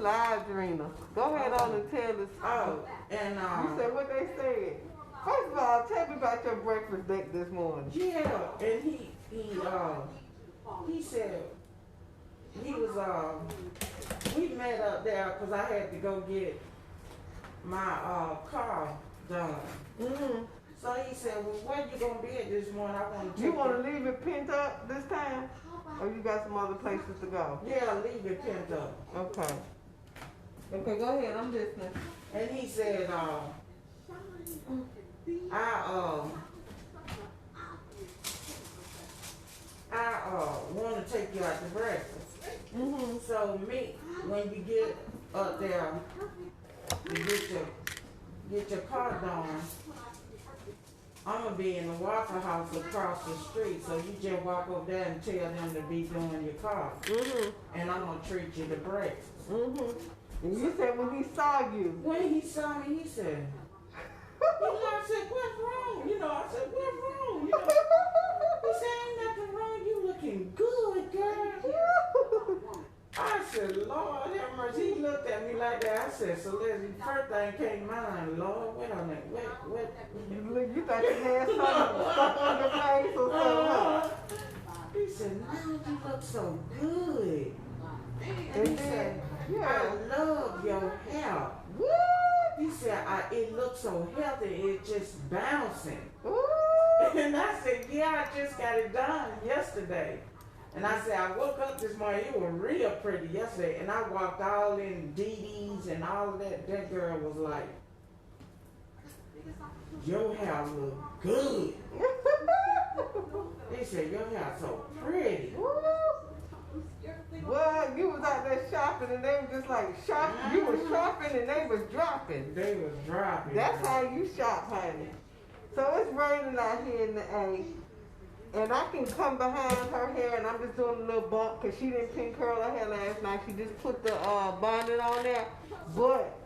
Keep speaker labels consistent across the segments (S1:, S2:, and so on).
S1: lied, Drina. Go ahead on and tell us.
S2: Oh, and
S1: You said what they said. First of all, tell me about your breakfast date this morning.
S2: yeah, and he said he was we met up there because I had to go get my car done.
S1: Mm-hmm.
S2: So he said, well, where you gonna be at this morning? I want to take
S1: You want to leave it pent up this time? Or you got some other places to go?
S2: Yeah, leave it pent up.
S1: Okay. Okay, go ahead. I'm listening.
S2: And he said, I want to take you out to breakfast.
S1: Mm-hmm.
S2: So when you get up there to get your car done, I'm gonna be in the Waffle House across the street. So you just walk up there and tell them to be doing your car, and I'm gonna treat you to breakfast.
S1: And you said when he saw you.
S2: When he saw me, he said, I said, what's wrong? I said, what's wrong? He said, ain't nothing wrong. You looking good, girl. I said, Lord have mercy. He looked at me like that. I said, so Leslie, first thing came to mind, Lord, wait on that. What?
S1: You thought you had something stuck on your face or something?
S2: He said, no, you look so good. And he said, I love your hair.
S1: What?
S2: He said, it looks so healthy, it's just bouncing.
S1: Ooh.
S2: And I said, yeah, I just got it done yesterday. And I said, I woke up this morning, it was real pretty yesterday. And I walked all in DD's and all of that. That girl was like, your hair look good. He said, your hair so pretty.
S1: Well, you was out there shopping and they were just like shopping. You was shopping and they was dropping.
S2: They was dropping.
S1: That's how you shop, honey. So it's raining out here in the A. And I can come behind her hair and I'm just doing a little bump because she didn't pin curl her hair last night. She just put the bonnet on there. But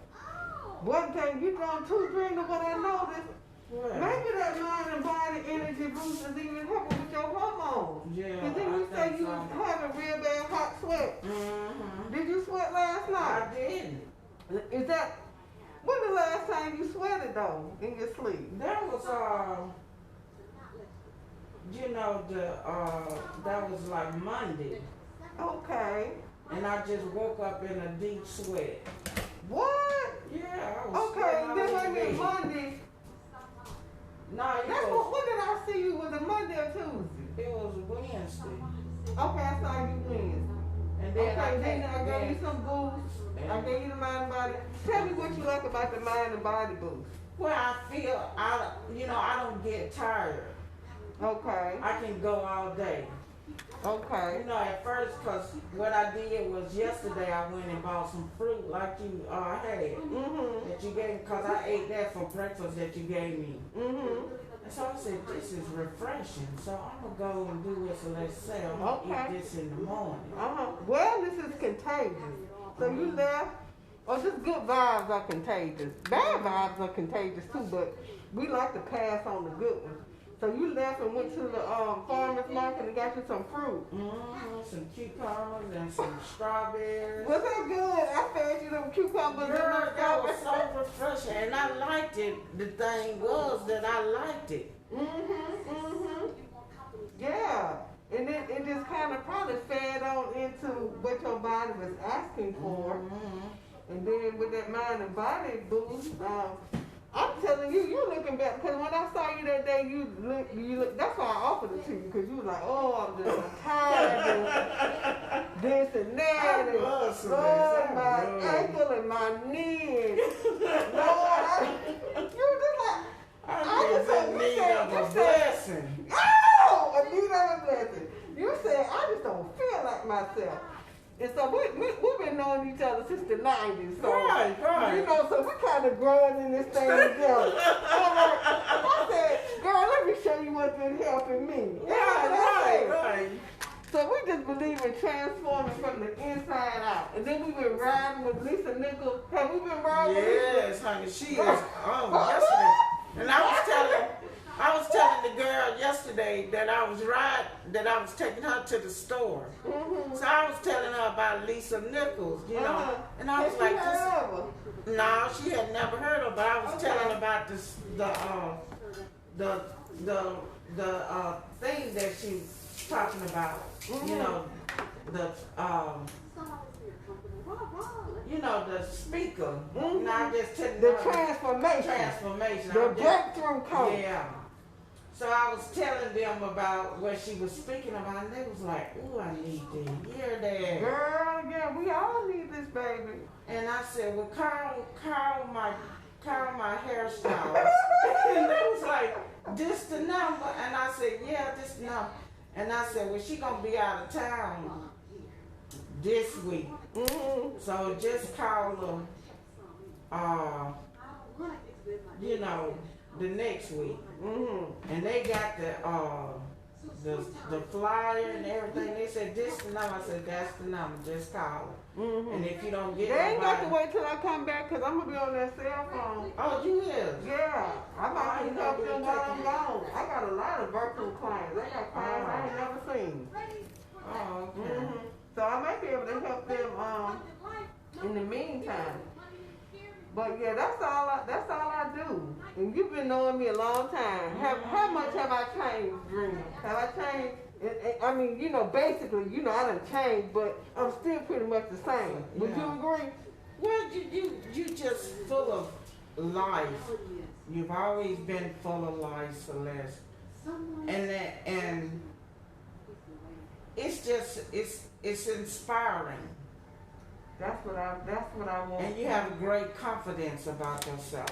S1: one thing you doing too, Drina, what I noticed, maybe that mind and body energy boost is even helping with your hormones.
S2: Yeah.
S1: Because then you say you was having real bad hot sweat. Did you sweat last night?
S2: I didn't.
S1: Is that, when the last time you sweated though, in your sleep?
S2: That was, that was like Monday.
S1: Okay.
S2: And I just woke up in a deep sweat.
S1: What?
S2: Yeah, I was
S1: Okay,
S2: sweating
S1: then
S2: all
S1: wait a minute,
S2: day.
S1: Monday.
S2: No,
S1: When did I see you? Was it Monday or Tuesday?
S2: it was Wednesday.
S1: Okay, I saw you Wednesday.
S2: And then
S1: I gave you some boosts. I gave you the mind and body. Tell me what you like about the mind and body boost.
S2: Well, I feel, I don't get tired.
S1: Okay.
S2: I can go all day.
S1: Okay.
S2: At first, because what I did was yesterday I went and bought some fruit like you had. That you gave, because I ate that for breakfast that you gave me. And so I said, this is refreshing. So I'm going to go and do this, so let's say I'm going to eat this in the morning.
S1: Well, this is contagious. So you left. Oh, just good vibes are contagious. Bad vibes are contagious too, but we like to pass on the good ones. So you left and went to the farmer's market and got you some fruit.
S2: Some cucumbers and some strawberries.
S1: Was that good? I fed you them cucumbers.
S2: Girl, that was so refreshing, and I liked it. The thing was that I liked it.
S1: Yeah. And then it just kind of probably fed on into what your body was asking for. And then with that mind and body boost, I'm telling you, you're looking back. Because when I saw you that day, you look, that's why I offered it to you. Because you was like, oh, I'm just tired and this and that. And Lord, my ankle and my knee. And Lord, you were just like,
S2: I just in need of a blessing.
S1: Oh, a need of a blessing. You said, I just don't feel like myself. And so we've been knowing each other since the 90s. So,
S2: right.
S1: So we kind of growing in this thing together. I said, girl, let me show you what's been helping me.
S2: Right.
S1: So we just believe in transforming from the inside out. And then we've been riding with Lisa Nichols. Have we been riding with Lisa?
S2: Yes, honey, she is yesterday. And I was I was telling the girl yesterday that I was taking her to the store.
S1: Mm-hmm.
S2: So I was telling her about Lisa Nichols, you know, and I was like, no, she had never heard of her, but I was telling her about this, the thing that she's talking about, you know, the speaker. Not just telling
S1: the
S2: her
S1: transformation, the breakthrough code.
S2: Yeah. So I was telling them about what she was speaking about, and they was like, "Ooh, I need to hear that."
S1: Girl, yeah, we all need this, baby.
S2: And I said, "Well, call my hairstylist." And they was like, "This the number?" And I said, "Yeah, this the number." And I said, "Well, she gonna be out of town this week, so just call her, the next week." And they got the flyer and everything. They said, "This the number." I said, "That's the number. Just call her." And if you don't get
S1: they ain't got to wait till I come back, because I'm going to be on that cell phone.
S2: Oh, you is?
S1: Yeah. I might can help them while I'm gone. I got a lot of virtual clients. They got clients I ain't never seen.
S2: Oh, okay.
S1: So I might be able to help them in the meantime. But yeah, that's all I do. And you've been knowing me a long time. How much have I changed, Dreamer? Have I changed? I mean, basically, I done changed, but I'm still pretty much the same. Would you agree?
S2: Well, you just full of life. You've always been full of life, Celeste. And it's just it's inspiring.
S1: That's what I want.
S2: And you have a great confidence about yourself.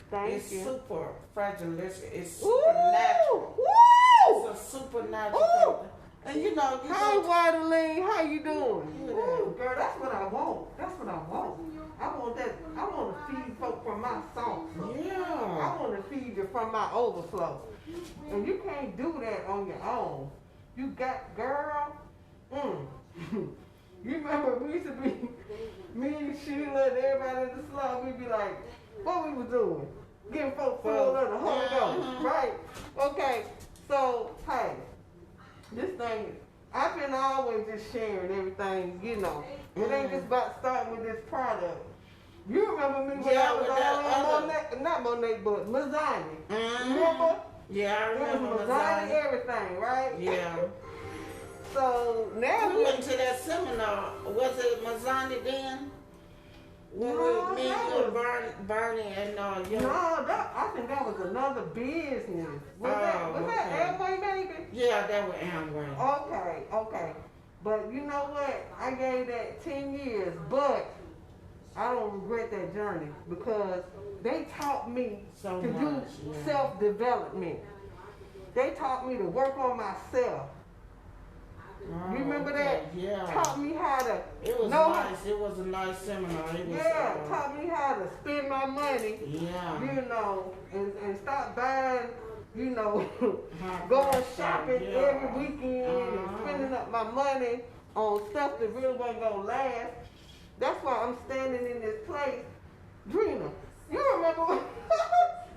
S1: Thank
S2: it's
S1: you.
S2: Super fragilistic. It's supernatural.
S1: Woo!
S2: It's a supernatural. And
S1: Hi, Waterline. How you doing? Ooh, girl, that's what I want. That's what I want. I want to feed folk from my sauce.
S2: Yeah.
S1: I want to feed you from my overflow. And you can't do that on your own. You got, girl. You remember we used to be, me and Sheila and everybody in the slum, we'd be like, what we was doing? Getting folks full of the Holy Ghost, right? Okay, so, hey, this thing, I've been always just sharing everything, It ain't just about starting with this product. You remember me when I was on Monet, not Monet, but Mazzani. Remember?
S2: Yeah, I remember
S1: it was Mazzani everything, right?
S2: Yeah.
S1: So now
S2: we went to that seminar. Was it Mazzani then? When me and you, Bernie, and
S1: No, I think that was another business. Was that Amway, maybe?
S2: Yeah, that was Amway.
S1: Okay. But you know what? I gave that 10 years, but I don't regret that journey because they taught me to do self-development. They taught me to work on myself. You remember that?
S2: Yeah.
S1: Taught me how to.
S2: It was nice. It was a nice seminar.
S1: Taught me how to spend my money.
S2: Yeah.
S1: And stop buying. Going shopping every weekend and spending up my money on stuff that really wasn't gonna last. That's why I'm standing in this place. Drina, you remember?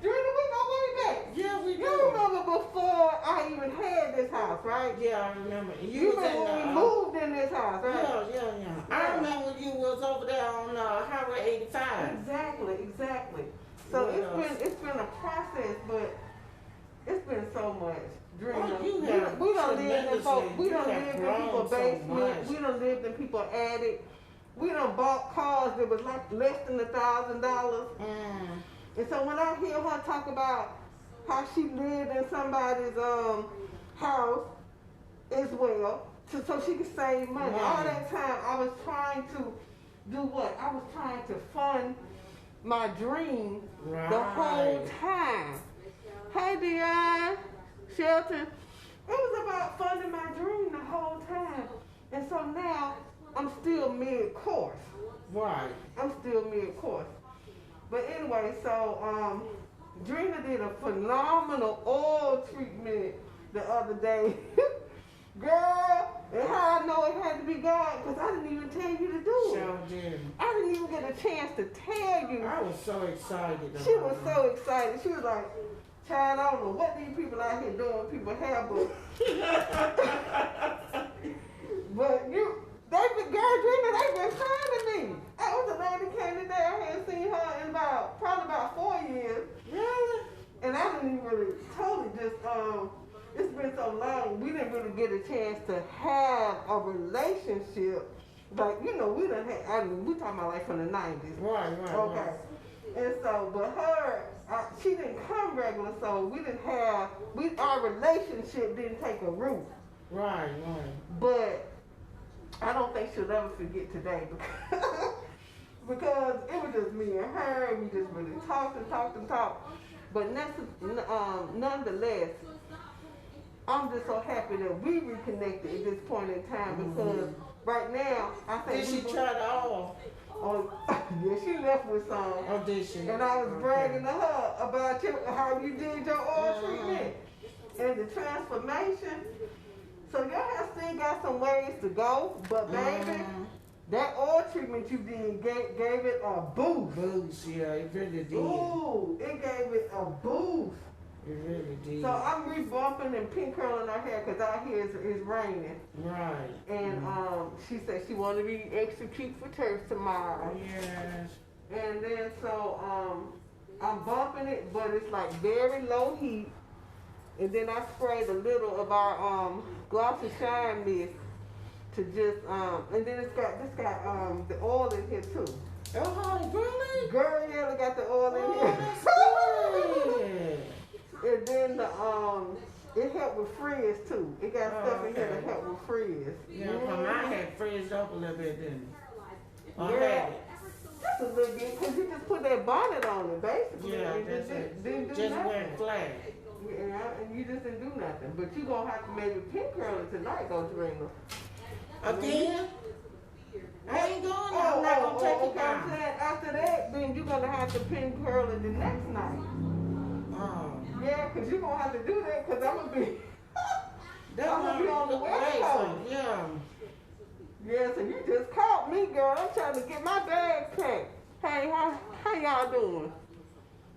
S1: Drina, we go way back.
S2: Yeah, we do.
S1: You remember before I even had this house, right?
S2: Yeah, I remember.
S1: You remember when we moved in this house, right?
S2: Yeah. I remember when you was over there on Highway 85.
S1: Exactly. So it's been a process, but it's been so much. Drina. We don't live in people's basement. We don't live in people's attic. We done bought cars that was like less than $1,000. And so when I hear her talk about how she lived in somebody's house as well, so she could save money. All that time I was trying to do what? I was trying to fund my dream the whole time. Hey, Dion, Shelton. It was about funding my dream the whole time. And so now I'm still mid-course.
S2: Right.
S1: I'm still mid-course. But anyway, so Drina did a phenomenal oil treatment the other day. Girl, and how I know it had to be God, because I didn't even tell you to do it.
S2: Sure did.
S1: I didn't even get a chance to tell you.
S2: I was so excited.
S1: She was so excited. She was like, Child, I don't know what these people out here doing. People have, but they been finding me. I was a lady came today. I hadn't seen her in probably about 4 years.
S2: Really?
S1: And I didn't even really totally just it's been so long, we didn't really get a chance to have a relationship. Like, we done had, we talking about like from the 90s.
S2: Right.
S1: Okay.
S2: Right.
S1: And so, but she didn't come regular, so we didn't have, our relationship didn't take a root.
S2: Right.
S1: But I don't think she'll ever forget today because it was just me and her, and we just really talked. But nonetheless, I'm just so happy that we reconnected at this point in time because right now, I think.
S2: Did she try to all?
S1: Oh, yeah, she left with some.
S2: Oh, did she?
S1: And I was bragging to her about how you did your oil treatment and the transformation. So y'all have still got some ways to go, but baby, that oil treatment you did gave it a boost.
S2: Boost, yeah, it really did.
S1: Ooh, it gave it a boost.
S2: It really did.
S1: So I'm rebumping and pink curling her hair because out here it's raining.
S2: Right.
S1: And she said she wanted to be extra cute for church tomorrow.
S2: Yes.
S1: And then so I'm bumping it, but it's like very low heat. And then I sprayed a little of our Glossy Shine Mist to just and then it's got the oil in here too.
S2: Oh, really?
S1: Girl, yeah, they got the oil in here.
S2: That's good.
S1: And then it helped with frizz too. It got stuff in here to help with frizz.
S2: Yeah, mine had frizzed up a little bit, didn't it? I
S1: Yeah.
S2: had it.
S1: Just a little bit, because you just put that bonnet on it, basically.
S2: Yeah,
S1: and
S2: that's it.
S1: didn't do
S2: Just
S1: nothing.
S2: went flat.
S1: Yeah, and you just didn't do nothing. But you gonna have to maybe pink curl it tonight, though, Trina.
S2: Again? I ain't going. I'm not gonna take it
S1: okay, I'm
S2: down.
S1: saying after that, then you're gonna have to pink curl it the next night.
S2: Oh.
S1: Yeah, because you're gonna have to do that, because I'm gonna be.
S2: That's
S1: I'm gonna be on the West Coast.
S2: Yeah.
S1: Yeah, so you just caught me, girl. I'm trying to get my bags packed. Hey, how y'all doing?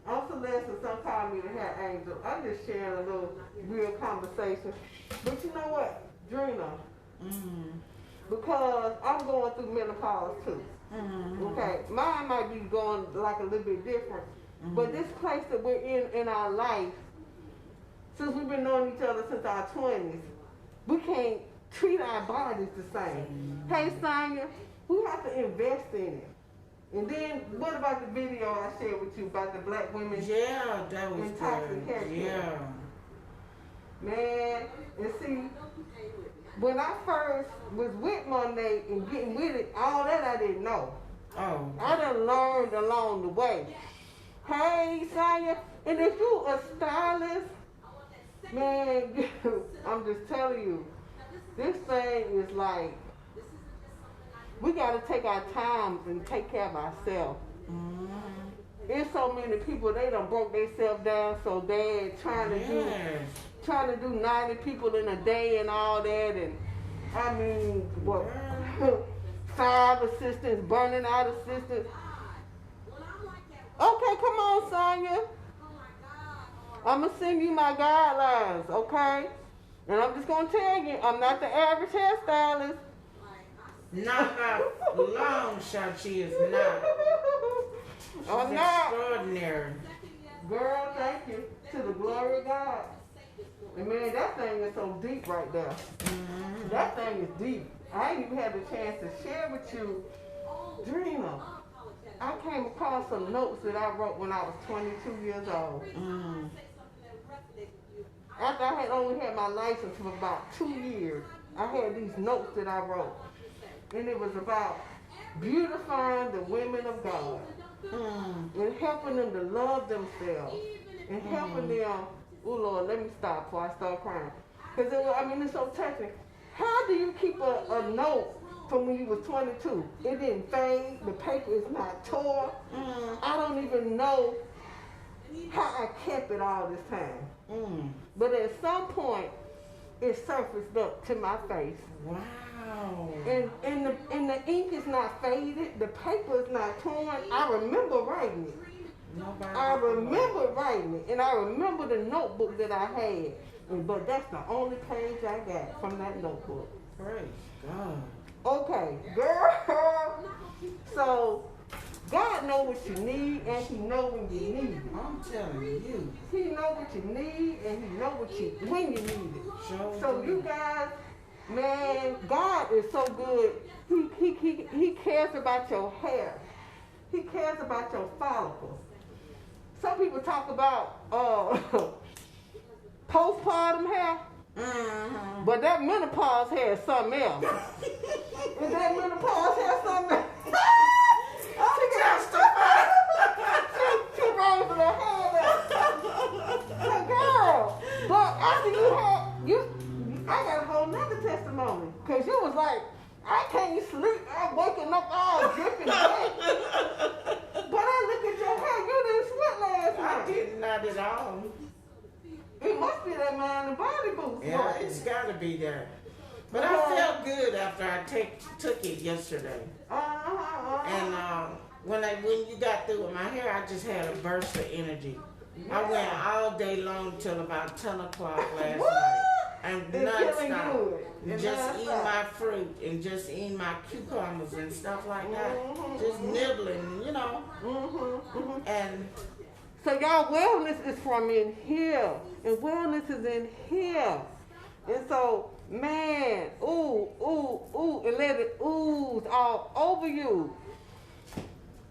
S1: I'm Celeste, and some call me the Hair Angel. I'm just sharing a little real conversation. But you know what, Drina? Because I'm going through menopause too. Okay, mine might be going like a little bit different. But this place that we're in our life, since we've been knowing each other since our 20s, we can't treat our bodies the same. Hey, Sonya, we have to invest in it. And then, what about the video I shared with you about the black women?
S2: Yeah, that was
S1: in toxic
S2: good.
S1: hair care?
S2: Yeah.
S1: Man, and see, when I first was with Monet and getting with it, all that I didn't know.
S2: Oh.
S1: I done learned along the way. Hey, Sonya, and if you a stylist, man, I'm just telling you, this thing is like, we got to take our time and take care of ourselves. There's so many people, they done broke themselves down so bad trying to do 90 people in a day and all that. And I mean, what, 5 assistants, burning out assistants. Okay, come on, Sonya. I'm going to send you my guidelines, okay? And I'm just going to tell you, I'm not the average hairstylist.
S2: Not by long shot, she is not.
S1: I'm
S2: She's
S1: not.
S2: extraordinary.
S1: Girl, thank you. To the glory of God. And man, that thing is so deep right there. That thing is deep. I ain't even had the chance to share with you, Drina. I came across some notes that I wrote when I was 22 years old. After I had only had my license for about 2 years, I had these notes that I wrote. And it was about beautifying the women of God. And helping them to love themselves. And helping them, oh Lord, let me stop before I start crying. Because it's so touching. How do you keep a note from when you was 22? It didn't fade. The paper is not tore. I don't even know how I kept it all this time. But at some point, it surfaced up to my face.
S2: Wow.
S1: And the ink is not faded. The paper is not torn. I remember writing it.
S2: Nobody.
S1: I remember writing it, and I remember the notebook that I had. But that's the only page I got from that notebook.
S2: Praise God.
S1: Okay, girl. So God knows what you need, and He knows when you need it.
S2: I'm telling you.
S1: He knows what you need, and He knows when you need it.
S2: Sure
S1: So
S2: do.
S1: you guys, man, God is so good. He cares about your hair. He cares about your follicles. Some people talk about postpartum hair,
S2: Mm-hmm.
S1: but that menopause hair is something else. Is that menopause hair something else? She raised her hand up. Girl, but after I got a whole nother testimony. Because you was like, I can't sleep. I'm waking up all dripping wet. But I look at your hair. You didn't sweat last night.
S2: I did not at all.
S1: It must be that mind and body boost.
S2: Yeah, it's got to be there. But I felt good after I took it yesterday. And when you got through with my hair, I just had a burst of energy. I went all day long till about 10 o'clock last night. And non-stop. Just eating my fruit and just eating my cucumbers and stuff like that. Just nibbling, you know. And
S1: so y'all, wellness is from in here. And wellness is in here. And so, man, and let it ooze all over you.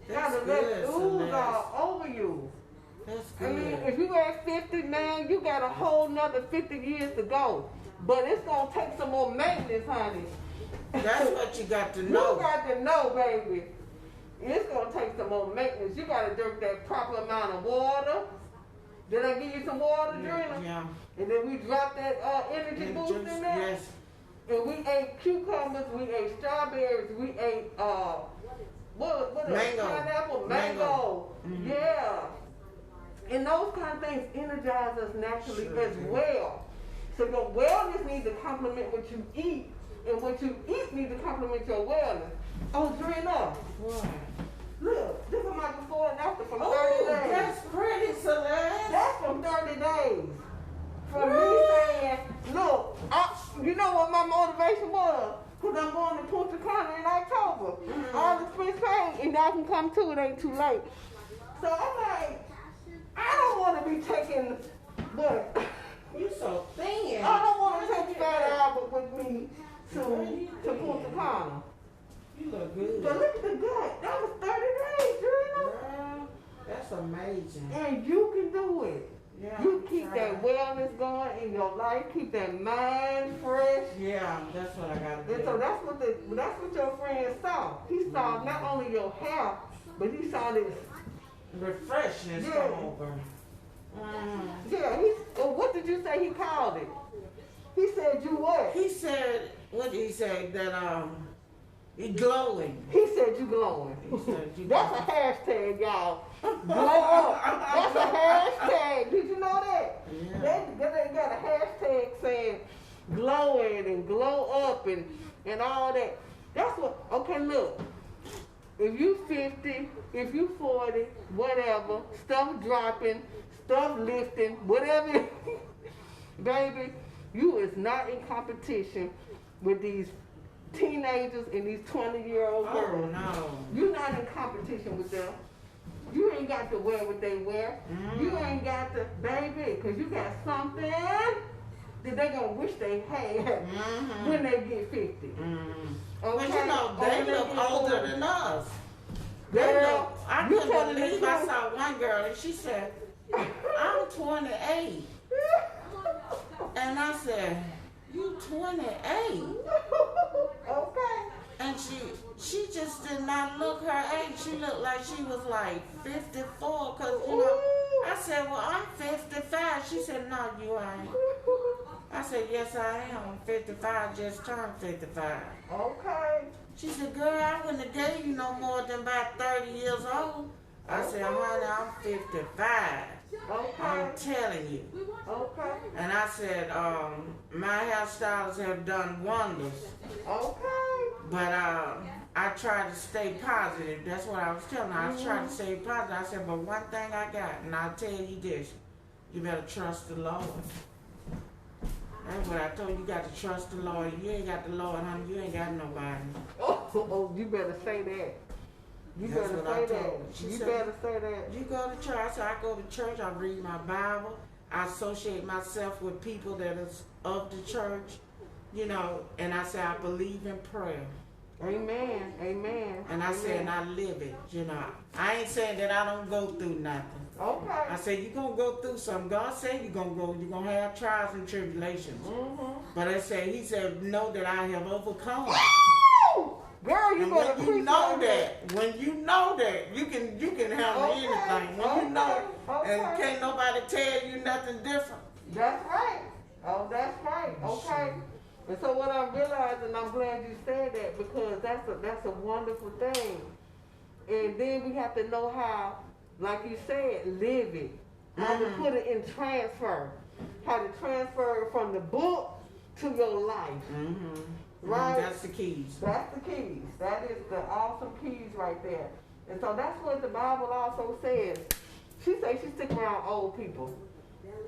S1: Gotta let it ooze all over you.
S2: That's good.
S1: I mean, if you at 50, man, you got a whole nother 50 years to go. But it's gonna take some more maintenance, honey.
S2: That's what you got to know.
S1: You got to know, baby. It's gonna take some more maintenance. You gotta drink that proper amount of water. Did I give you some water, Drina?
S2: Yeah.
S1: And then we dropped that energy boost in there.
S2: Yes.
S1: And we ate cucumbers, we ate strawberries, we ate what
S2: Mango.
S1: Pineapple, mango. Yeah. And those kind of things energize us naturally as well. So your wellness needs to complement what you eat, and what you eat needs to complement your wellness. Oh, Drina.
S2: What?
S1: Look, this is my before and after from 30
S2: Oh,
S1: days.
S2: that's pretty, Celeste.
S1: That's from 30 days. From me saying, look, you know what my motivation was? Because I'm going to Punta Cana in October. All the expense paid, and I can come too, it ain't too late. So I'm like, I don't want to be taking, what?
S2: You so thin.
S1: I don't want to take Fat Albert with me to Punta Cana.
S2: You look good.
S1: But look at the gut. That was 30 days, Drina.
S2: Girl, that's amazing.
S1: And you can do it.
S2: Yeah,
S1: You keep
S2: try.
S1: that wellness going in your life. Keep that mind fresh.
S2: Yeah, that's what I gotta do.
S1: And so that's what your friend saw. He saw not only your hair, but he saw this.
S2: Refreshness
S1: Yeah.
S2: come over.
S1: Yeah. What did you say he called it? He said you what?
S2: He said, what did he say? That he glowing.
S1: He said you glowing.
S2: He said you
S1: That's a hashtag, y'all. Glow up. That's a hashtag. Did you know that?
S2: Yeah.
S1: They got a hashtag saying glowing and glow up and all that. That's what, okay, look. If you 50, if you 40, whatever, stuff dropping, stuff lifting, whatever, baby, you is not in competition with these teenagers and these 20-year-old girls.
S2: Oh, no.
S1: You're not in competition with them. You ain't got to wear what they wear. You ain't got to, baby, because you got something that they going to wish they had when they get 50.
S2: But
S1: Okay?
S2: you know, they look older than us.
S1: Girl,
S2: I
S1: you
S2: couldn't
S1: telling the
S2: believe I
S1: truth.
S2: saw one girl and she said, I'm 28. And I said, you 28?
S1: Okay.
S2: And she just did not look her age. She looked like she was like 54. Because, you know, I said, well, I'm 55. She said, no, you ain't. I said, yes, I am. I'm 55, just turned 55.
S1: Okay.
S2: She said, girl, I wouldn't have gave you no more than about 30 years old. I said, honey, I'm 55.
S1: Okay.
S2: I'm telling you.
S1: Okay.
S2: And I said, my hairstylists have done wonders.
S1: Okay.
S2: But I try to stay positive. That's what I was telling her. I was trying to stay positive. I said, but one thing I got, and I'll tell you this, you better trust the Lord. That's what I told you. You got to trust the Lord. You ain't got the Lord, honey. You ain't got nobody.
S1: Oh, you better say that. You
S2: That's
S1: better
S2: what I
S1: say
S2: told
S1: that.
S2: her. She
S1: You
S2: said,
S1: better say that.
S2: you go to church. I said, I go to church. I read my Bible. I associate myself with people that is of the church, you know, and I say I believe in prayer.
S1: Amen. Amen.
S2: And I said, and I live it, you know. I ain't saying that I don't go through nothing.
S1: Okay.
S2: I said, you're going to go through something. God said you're going to have trials and tribulations. But I said, he said, know that I have overcome.
S1: Girl, you
S2: And
S1: better
S2: when you know that, when you know that, you can handle anything. When you know it, and can't nobody tell you nothing different.
S1: That's right. Oh, that's right. Okay. And so what I'm realizing, I'm glad you said that, because that's a wonderful thing. And then we have to know how, like you said, live it. How to put it in transfer. How to transfer it from the book to your life. Right?
S2: That's the keys.
S1: That's the keys. That is the awesome keys right there. And so that's what the Bible also says. She says she stick around old people.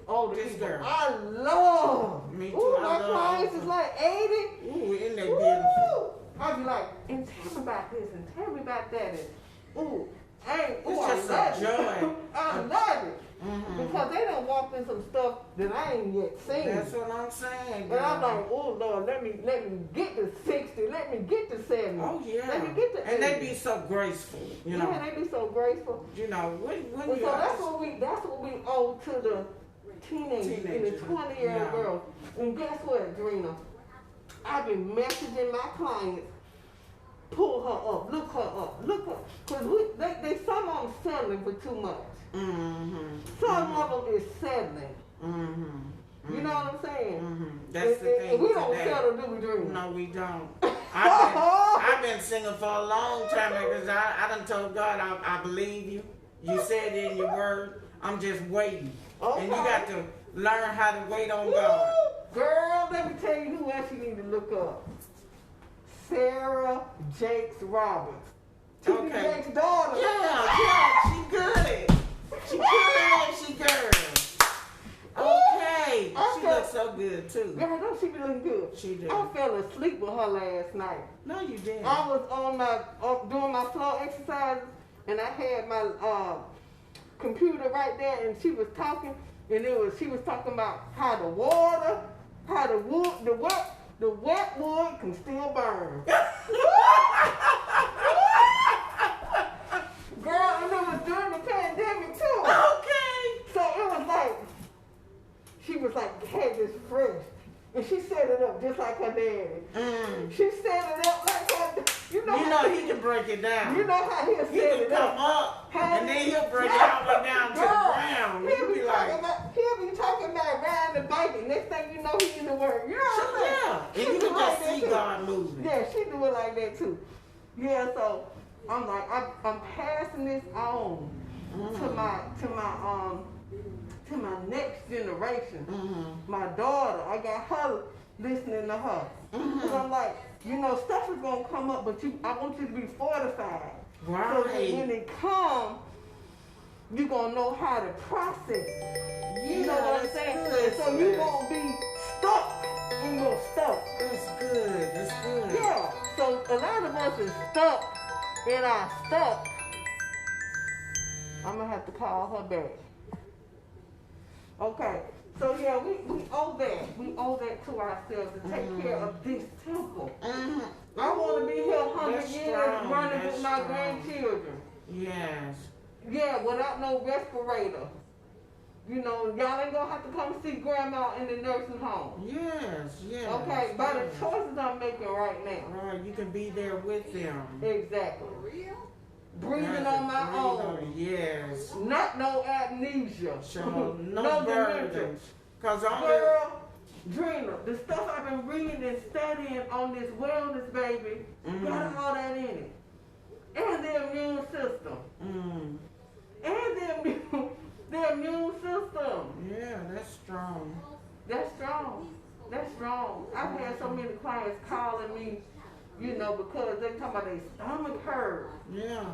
S1: Older
S2: This
S1: people.
S2: girl.
S1: I love.
S2: Me too.
S1: Ooh,
S2: I
S1: my
S2: love
S1: clients
S2: old
S1: is like 80.
S2: Ooh, isn't that
S1: Ooh.
S2: beautiful?
S1: I be like, and tell me about this and tell me about that. And ooh,
S2: It's
S1: I
S2: just
S1: love
S2: a joy.
S1: it. I love it. Because they done walked in some stuff that I ain't yet seen.
S2: That's what I'm saying.
S1: And I'm
S2: girl.
S1: like, oh Lord, let me get to 60, let me get to 70.
S2: Oh yeah.
S1: Let me get to 80.
S2: And they be so graceful, you know.
S1: Yeah, they be so graceful.
S2: You know, when
S1: And
S2: you
S1: so that's what we owe to the teenagers and the
S2: Teenagers,
S1: 20-year-old
S2: yeah.
S1: girls. And guess what, Drina? I've been messaging my clients, pull her up, look her up, look her. Because they some of them settling for too much. Some of them is settling. You know what I'm saying?
S2: That's the thing.
S1: And we don't
S2: today.
S1: settle, do we, Drina?
S2: No, we don't. I've been singing for a long time because I done told God I believe you. You said it in your word. I'm just waiting.
S1: Okay.
S2: And you got to learn how to wait on God.
S1: Girl, let me tell you who else you need to look up. Sarah Jakes Roberts. T.D.
S2: Okay.
S1: Jakes' daughter.
S2: Yeah, she good. She good. Okay. She looks so good too.
S1: Girl, don't she be looking good?
S2: She did.
S1: I fell asleep with her last night.
S2: No, you didn't.
S1: I was on doing my floor exercises, and I had my computer right there, and she was talking, and she was talking about how the water, how the wood, the wet wood can still burn. Girl, and it was during the pandemic too.
S2: Okay.
S1: So it was like, she was like, had this fresh. And she set it up just like her daddy. She set it up like her, you know
S2: he can break it down.
S1: You know how he'll
S2: He
S1: set
S2: can
S1: it
S2: come
S1: up.
S2: up, and then he'll break it all the way down to the ground.
S1: He'll be
S2: like,
S1: talking about riding the bike, and next thing you know, he's in the work. You know what I'm saying?
S2: yeah, and you
S1: She
S2: can
S1: do
S2: just
S1: like that
S2: see
S1: too.
S2: God moving.
S1: Yeah, she do it like that too. Yeah, so I'm like, I'm passing this on to my next generation. My daughter, I got her listening to her. Cause I'm like, stuff is gonna come up, but I want you to be fortified.
S2: Right.
S1: So that when it comes, you're gonna know how to process. You know what I'm saying?
S2: Good,
S1: So you won't be stuck in your stuff.
S2: That's good. That's good.
S1: Yeah. So a lot of us is stuck in our stuff. I'm gonna have to call her back. Okay. So yeah, we owe that. We owe that to ourselves to take care of this temple. I want to be here 100
S2: That's
S1: years
S2: strong.
S1: running
S2: That's
S1: with my
S2: strong.
S1: grandchildren.
S2: Yes.
S1: Yeah, without no respirator. Y'all ain't gonna have to come see grandma in the nursing home.
S2: Yes. Yes.
S1: Okay, by the
S2: yes.
S1: choices I'm making right now.
S2: Right, you can be there with them.
S1: Exactly. Breathing
S2: Yes,
S1: on my
S2: breathe
S1: own.
S2: on- Yes.
S1: Not no amnesia.
S2: So no
S1: dementia.
S2: burdens. Cause I'm
S1: Girl, Drina, the stuff I've been reading and studying on this wellness, baby, got all that in it. And the immune system. And the immune system.
S2: Yeah, that's strong.
S1: That's strong. That's strong. I've had so many clients calling me you know, because they talking about their stomach hurt.
S2: Yeah.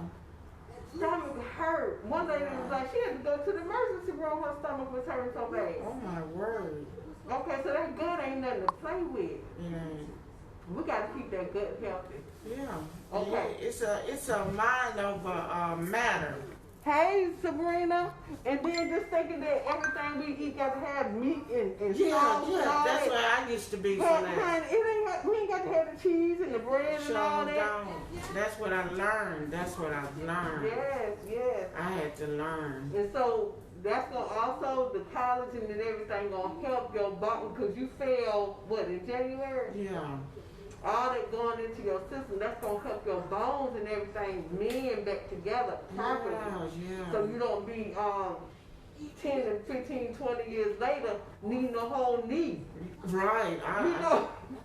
S1: Stomach hurt. One lady was like, she had to go to the emergency room. Her stomach was hurting so bad.
S2: Oh my word.
S1: Okay, so that gut ain't nothing to play with.
S2: Yeah.
S1: We gotta keep that gut healthy.
S2: Yeah.
S1: Okay.
S2: Yeah, it's a mind over matter.
S1: Hey, Sabrina, and then just thinking that everything we eat got to have meat and sauce and all
S2: That's
S1: that.
S2: where I used to be for
S1: Honey,
S2: that.
S1: we ain't got to have the cheese and the bread and all that.
S2: Don't. That's what I learned. That's what I've learned.
S1: Yes.
S2: I had to learn.
S1: And so that's gonna also the collagen and everything gonna help your body because you fell in January.
S2: Yeah.
S1: All that going into your system, that's gonna help your bones and everything mend back together properly.
S2: Yeah.
S1: So you don't be 10 and 15, 20 years later needing a whole knee.
S2: Right.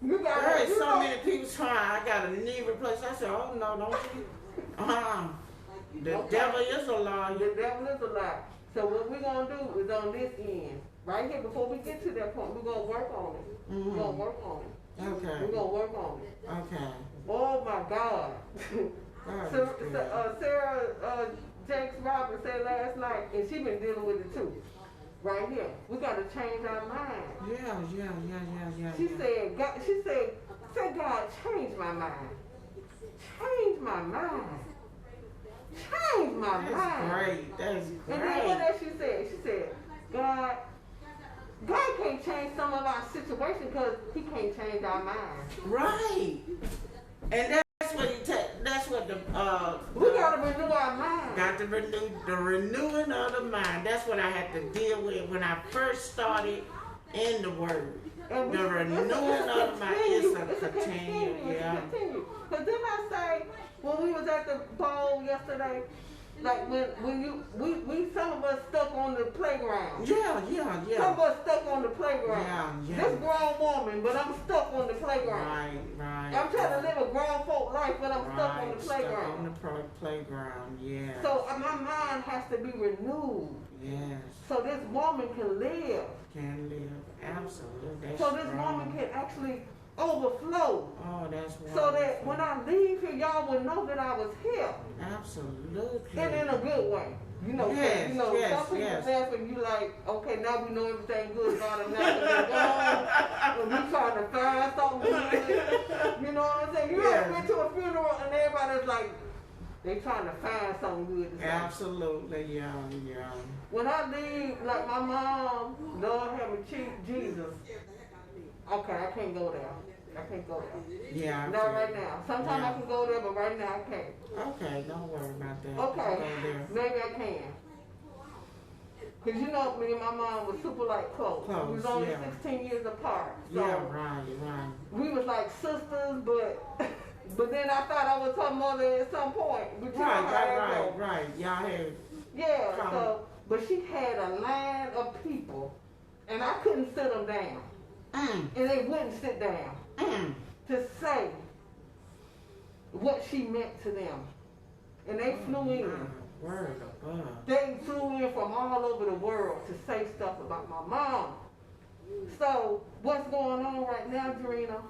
S1: You got
S2: there is so many people trying. I got a knee replacement. I said, oh no, don't you? The devil is a liar.
S1: The devil is a liar. So what we're gonna do is on this end, right here. Before we get to that point, we're gonna work on it.
S2: Mm-hmm.
S1: We're gonna work on it.
S2: Okay.
S1: We're gonna work on it.
S2: Okay.
S1: Oh my God. Sarah Jakes Roberts said last night, and she been dealing with it too. Right here. We gotta change our mind.
S2: Yeah.
S1: She said, God, change my mind. Change my mind. Change my mind.
S2: That's great. That's great.
S1: And then what else she said? She said, God can't change some of our situation because he can't change our mind.
S2: Right. And that's what
S1: we gotta renew our mind.
S2: Got to renew the renewing of the mind. That's what I had to deal with when I first started in the word.
S1: And
S2: the renewing of the mind is a continue. Yeah.
S1: Because didn't I say when we was at the bowl yesterday, like we some of us stuck on the playground.
S2: Yeah.
S1: Some of us stuck on the playground.
S2: Yeah.
S1: This grown woman, but I'm stuck on the playground.
S2: Right.
S1: I'm trying to live a grown folk life, but I'm stuck on the playground.
S2: Stuck on the playground, yeah.
S1: So my mind has to be renewed.
S2: Yes.
S1: So this woman can live.
S2: Absolutely. That's
S1: so this
S2: strong.
S1: woman can actually overflow.
S2: Oh, that's wonderful.
S1: So that when I leave here, y'all will know that I was here.
S2: Absolutely.
S1: And in a good way. You know,
S2: yes,
S1: some people laugh and you like, okay, now we know everything good about it. Now and we trying to find something good. You know what I'm saying? You ever been to a funeral and everybody's like, they trying to find something good to say.
S2: Absolutely, yeah.
S1: When I leave, like my mom, Lord have me, Jesus. Okay, I can't go there.
S2: Yeah.
S1: Not right now. Sometimes I can go there, but right now I can't.
S2: Okay, don't worry about that.
S1: Okay, maybe I can. Because you know, me and my mom was super like close. We was only 16 years apart. So
S2: right.
S1: we was like sisters, but then I thought I was her mother at some point. But
S2: Right. Y'all had.
S1: Yeah, so, but she had a line of people, and I couldn't sit them down. And they wouldn't sit down to say what she meant to them. And they flew in.
S2: Word above.
S1: They flew in from all over the world to say stuff about my mom. So what's going on right now, Dorina?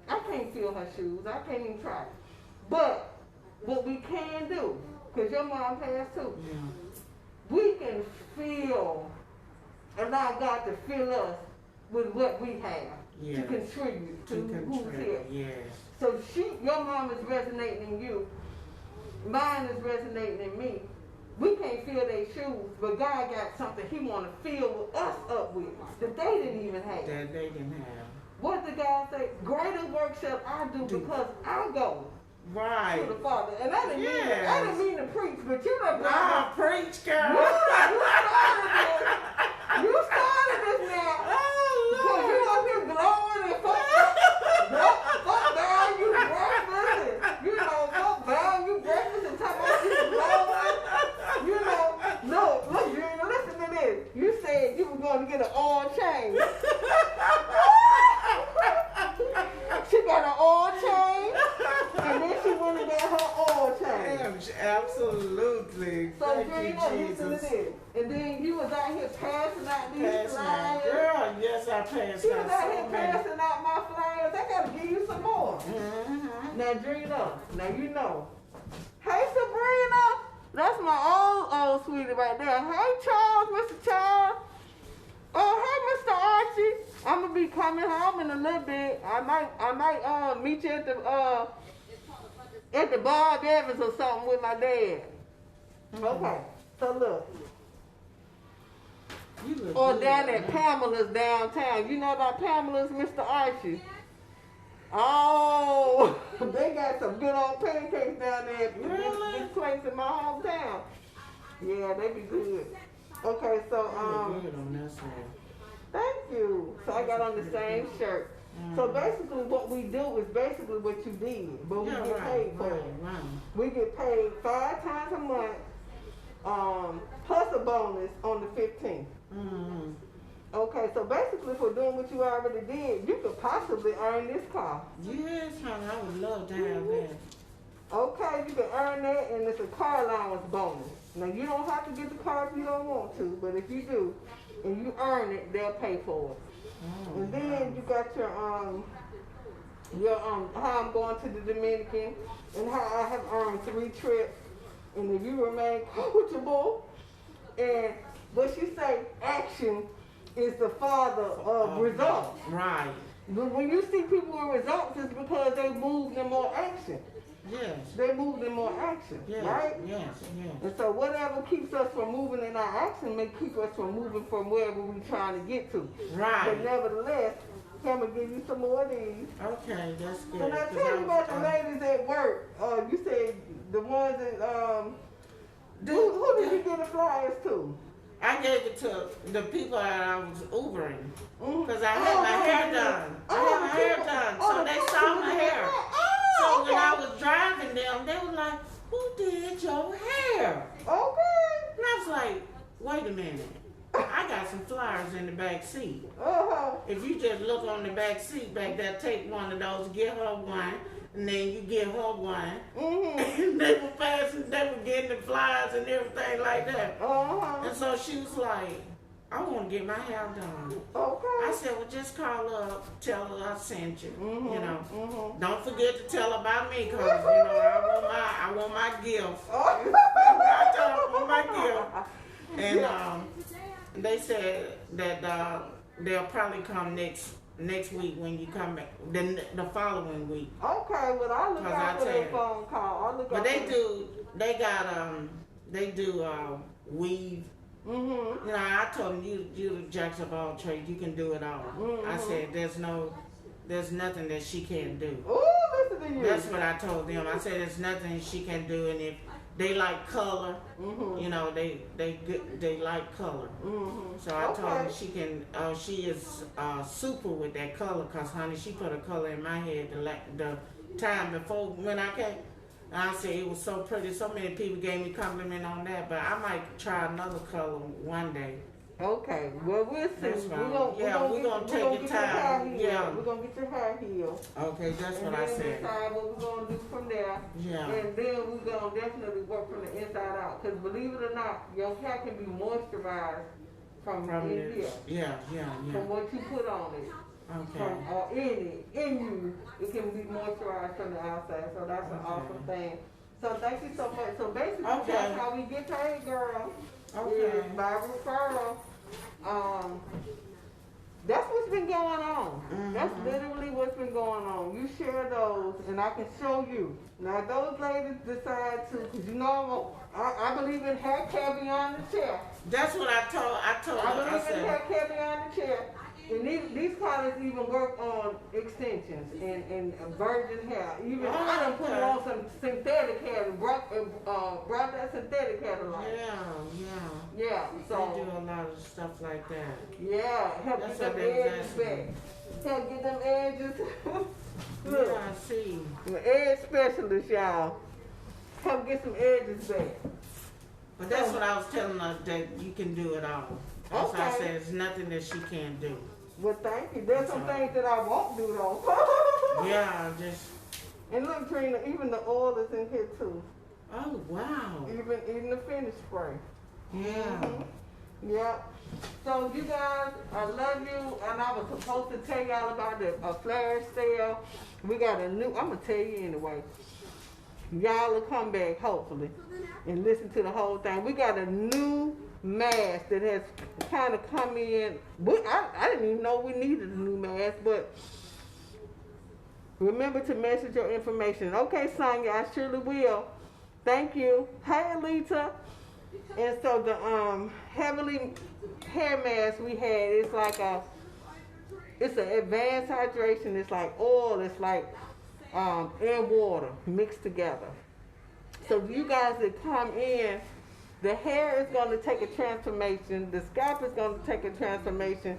S1: I can't feel her shoes. I can't even try. But what we can do, because your mom passed too, we can allow God to fill us with what we have to contribute to who's here.
S2: Yes.
S1: So your mom is resonating in you. Mine is resonating in me. We can't fill their shoes, but God got something he want to fill us up with that they didn't even have. What did God say? Greater work shall I do because I go to the Father. And I didn't mean to preach, but you know,
S2: preach, girl.
S1: You started this now. Because you up here glowing and fuck value breakfast and, you know, fuck value breakfast and talk about you glowing. You know, no, listen to this. You said you were going to get an oil change. She got an oil change, and then she went and got her oil change.
S2: Absolutely.
S1: So, listen to this. And then you was out here passing out these flyers.
S2: Girl, yes, I passed out.
S1: She was out here passing out my flyers. I got to give you some more. Now, Drina, now you know. Hey, Sabrina. That's my old sweetie right there. Hey, Charles, Mr. Charles. Oh, hey, Mr. Archie. I'm gonna be coming home in a little bit. I might meet you at the Bob Evans or something with my dad. Okay. So look. Or down at Pamela's downtown. You know about Pamela's, Mr. Archie? Oh, they got some good old pancakes down there at this place in my hometown. Yeah, they be good. Okay, so thank you. So I got on the same shirt. So basically what we do is basically what you did, but we get paid for it. We get paid 5 times a month, plus a bonus on the 15th. Okay, so basically for doing what you already did, you could possibly earn this car.
S2: Yes, honey, I would love to have that.
S1: Okay, you can earn that, and it's a car allowance bonus. Now, you don't have to get the car if you don't want to, but if you do, and you earn it, they'll pay for it. And then you got your how I'm going to the Dominican, and how I have earned 3 trips, and if you remain coachable, and what you say, action is the father of results.
S2: Right.
S1: But when you see people with results, it's because they moved in more action.
S2: Yes.
S1: They moved in more action,
S2: yes.
S1: right?
S2: Yes, yes.
S1: And so whatever keeps us from moving in our action may keep us from moving from wherever we're trying to get to.
S2: Right.
S1: But nevertheless, I'm going to give you some more of these.
S2: Okay, that's good.
S1: So now tell me about the ladies at work. You said the ones that, who did you get the flyers to?
S2: I gave it to the people that I was Ubering. Because I had my hair done. I had my hair done. So they saw my hair. So when I was driving them, they were like, who did your hair?
S1: Okay.
S2: And I was like, wait a minute. I got some flyers in the back seat. If you just look on the back seat back there, take one of those, get her one, and then you give her one. And they were passing, they were getting the flyers and everything like that. And so she was like, I want to get my hair done.
S1: Okay.
S2: I said, well, just call her up, tell her I sent you. You know, don't forget to tell her about me, cause you know I want my gift. I told her I want my gift. And they said that they'll probably come next week when you come back, the following week.
S1: Okay, well I'll look out for that phone call.
S2: But they do weave. You know, I told them you the jacks of all trades, you can do it all. I said there's nothing that she can't do.
S1: Oh, listen to you.
S2: That's what I told them. I said there's nothing she can do, and if they like color, you know, they like color. So I told her she can. She is super with that color, cause honey, she put a color in my head the time before when I came. And I said it was so pretty. So many people gave me compliment on that, but I might try another color one day.
S1: Okay, well we'll see.
S2: That's fine. We're gonna take your time. Yeah,
S1: we're gonna get your hair healed.
S2: Okay, that's what I said.
S1: And then decide what we're gonna do from there.
S2: Yeah.
S1: And then we're gonna definitely work from the inside out. Cause believe it or not, your hair can be moisturized from in here.
S2: Yeah.
S1: From what you put on it.
S2: Okay.
S1: Or in you, it can be moisturized from the outside. So that's an awesome thing. So thank you so much. So basically, that's how we get paid, girl.
S2: Okay.
S1: Is by referral. That's what's been going on. That's literally what's been going on. You share those, and I can show you. Now, if those ladies decide to, because you know, I believe in hair care beyond the chair.
S2: That's what I told her.
S1: I believe in hair care beyond the chair. And these colors even work on extensions and virgin hair. Even I done put it on some synthetic hair and brought that synthetic hair to life. Yeah. So
S2: they do a lot of stuff like that.
S1: Yeah, help get them edges back. Help get them edges. Look,
S2: yeah, I see.
S1: The edge specialist, y'all. Help get some edges back.
S2: But that's what I was telling her, that you can do it all. That's why I said there's nothing that she can't do.
S1: Well, thank you. There's some things that I won't do though.
S2: Yeah, just.
S1: And look, Trina, even the oil is in here too.
S2: Oh wow.
S1: Even the finish spray.
S2: Yeah.
S1: Yep. So you guys, I love you, and I was supposed to tell y'all about a flash sale. We got a new, I'm gonna tell you anyway. Y'all will come back, hopefully, and listen to the whole thing. We got a new mask that has kind of come in. I didn't even know we needed a new mask, but remember to message your information. Okay, Sonya, I surely will. Thank you. Hey, Alita. And so the Heavenly hair mask we had, it's an advanced hydration. It's like oil. It's like and water mixed together. So you guys that come in, the hair is going to take a transformation. The scalp is going to take a transformation.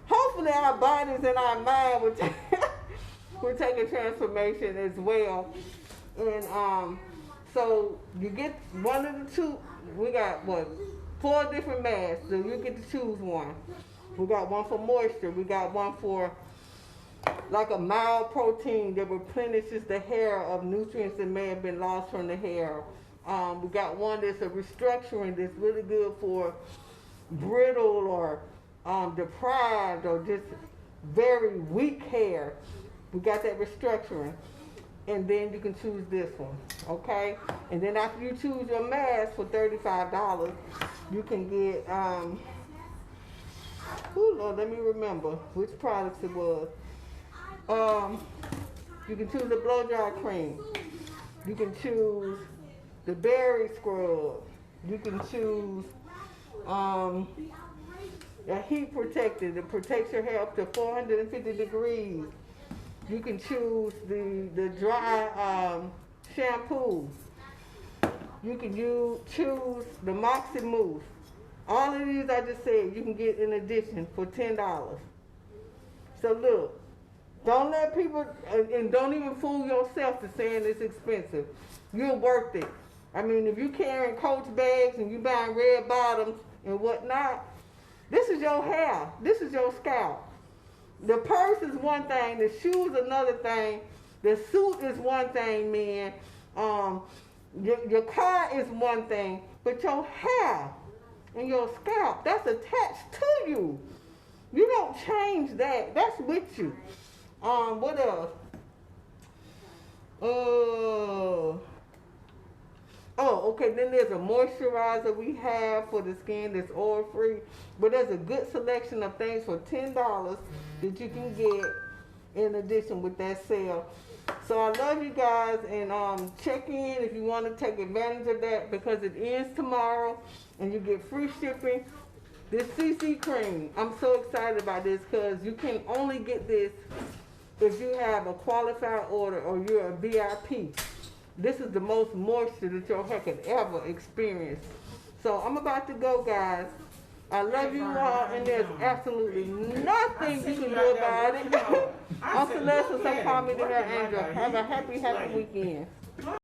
S1: Hopefully our bodies and our mind will take a transformation as well. And so you get one of the two. We got 4 different masks, so you get to choose one. We got one for moisture. We got one for like a mild protein that replenishes the hair of nutrients that may have been lost from the hair. We got one that's a restructuring that's really good for brittle or deprived or just very weak hair. We got that restructuring. And then you can choose this one, okay? And then after you choose your mask for $35, you can get, Lord, let me remember which products it was. You can choose the blow dry cream. You can choose the berry scrub. You can choose a heat protector that protects your hair up to 450 degrees. You can choose the dry shampoo. You can choose the Moxie Mousse. All of these I just said you can get in addition for $10. So look, don't let people, and don't even fool yourself to saying it's expensive. You're worth it. I mean, if you're carrying Coach bags and you buying red bottoms and whatnot, this is your hair. This is your scalp. The purse is one thing, the shoe is another thing, the suit is one thing, man. Your car is one thing, but your hair and your scalp, that's attached to you. You don't change that. That's with you. What else? Okay, then there's a moisturizer we have for the skin that's oil free. But there's a good selection of things for $10 that you can get in addition with that sale. So I love you guys, and check in if you want to take advantage of that because it ends tomorrow and you get free shipping. This CC cream, I'm so excited about this because you can only get this if you have a qualified order or you're a VIP. This is the most moisture that your hair could ever experience. So I'm about to go, guys. I love you all, and there's absolutely nothing you can do about it. Uncle Celeste will say, call me the Hair Angel. Have a happy weekend.